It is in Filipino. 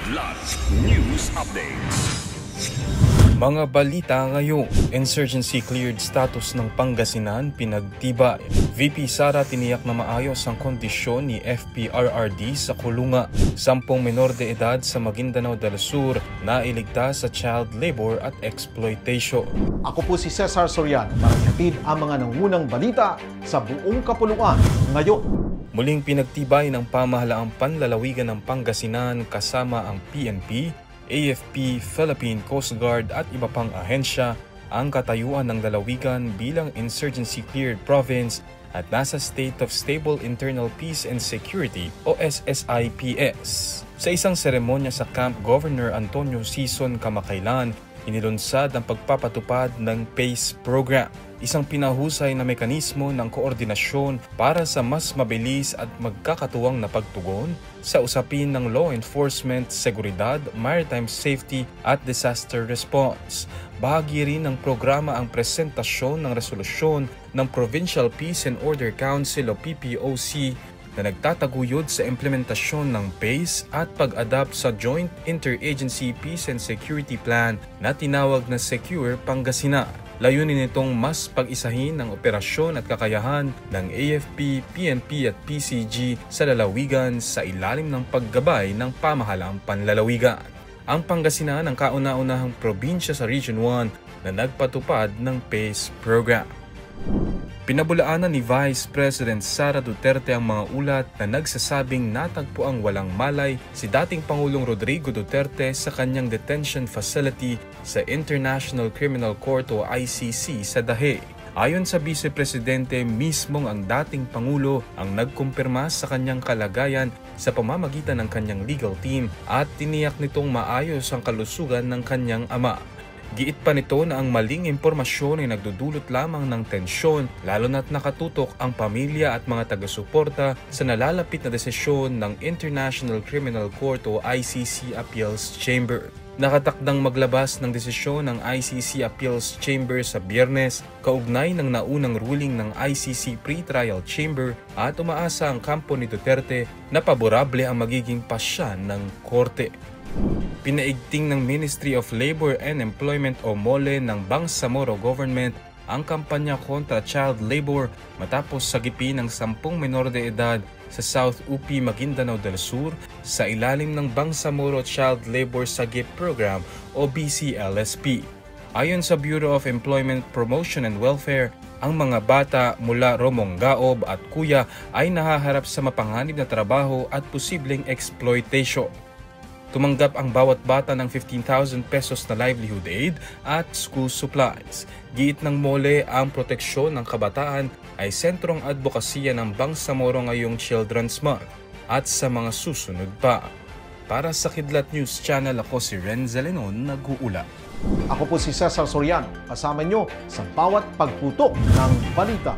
Kidlat News Updates. Mga balita ngayon, insurgency cleared status ng Pangasinan pinagtibay. VP Sara tiniyak na maayos ang kondisyon ni FPRRD sa kulungan. 10 menor de edad sa Maguindanao del Sur na iligtas sa child labor at exploitation. Ako po si Cesar Soriano para hatid ang mga nangunang balita sa buong kapuluan ngayon. Muling pinagtibay ng pamahalaang panlalawigan ng Pangasinan kasama ang PNP, AFP, Philippine Coast Guard at iba pang ahensya ang katayuan ng lalawigan bilang insurgency-cleared province at nasa State of Stable Internal Peace and Security o SSIPS. Sa isang seremonya sa Camp Governor Antonio Sison kamakailan, inilunsad ang pagpapatupad ng PACE program, isang pinahusay na mekanismo ng koordinasyon para sa mas mabilis at magkakatuwang na pagtugon sa usapin ng law enforcement, seguridad, maritime safety at disaster response. Bahagi rin ng programa ang presentasyon ng resolusyon ng Provincial Peace and Order Council o PPOC na nagtataguyod sa implementasyon ng PACE at pag-adapt sa Joint Interagency Peace and Security Plan na tinawag na Secure Pangasinan. Layunin nitong mas pag-isahin ang operasyon at kakayahan ng AFP, PNP at PCG sa lalawigan sa ilalim ng paggabay ng pamahalaang panlalawigan. Ang Pangasinan ang kauna-unahang probinsya sa Region 1 na nagpatupad ng PACE program. Pinabulaanan ni Vice President Sara Duterte ang mga ulat na nagsasabing natagpo ang walang malay si dating Pangulong Rodrigo Duterte sa kanyang detention facility sa International Criminal Court o ICC sa Dahe. Ayon sa Vice Presidente, mismong ang dating Pangulo ang nagkumpirma sa kanyang kalagayan sa pamamagitan ng kanyang legal team at tiniyak nitong maayos ang kalusugan ng kanyang ama. Giit pa nito na ang maling impormasyon ay nagdudulot lamang ng tensyon lalo na't nakatutok ang pamilya at mga taga-suporta sa nalalapit na desisyon ng International Criminal Court o ICC Appeals Chamber. Nakatakdang maglabas ng desisyon ng ICC Appeals Chamber sa Biyernes kaugnay ng naunang ruling ng ICC Pre-Trial Chamber at umaasa ang kampo ni Duterte na paborable ang magiging pasya ng korte. Pinaigting ng Ministry of Labor and Employment o MOLE ng Bangsamoro Government ang kampanya kontra child labor matapos sagipin ng 10 menor de edad sa South UP Maguindanao del Sur sa ilalim ng Bangsamoro Child Labor Sagip Program o BCLSP. Ayon sa Bureau of Employment Promotion and Welfare, ang mga bata mula Romonggaob at Kuya ay nahaharap sa mapanganib na trabaho at posibleng exploitation. Tumanggap ang bawat bata ng 15,000 pesos na livelihood aid at school supplies. Giit ng MOLE, ang proteksyon ng kabataan ay sentrong advokasya ng Bangsamoro ngayong Children's Month at sa mga susunod pa. Para sa Kidlat News Channel, ako si Renza Lenon, nag-uula. Ako po si Cesar Soriano, kasama nyo sa bawat pagputok ng balita.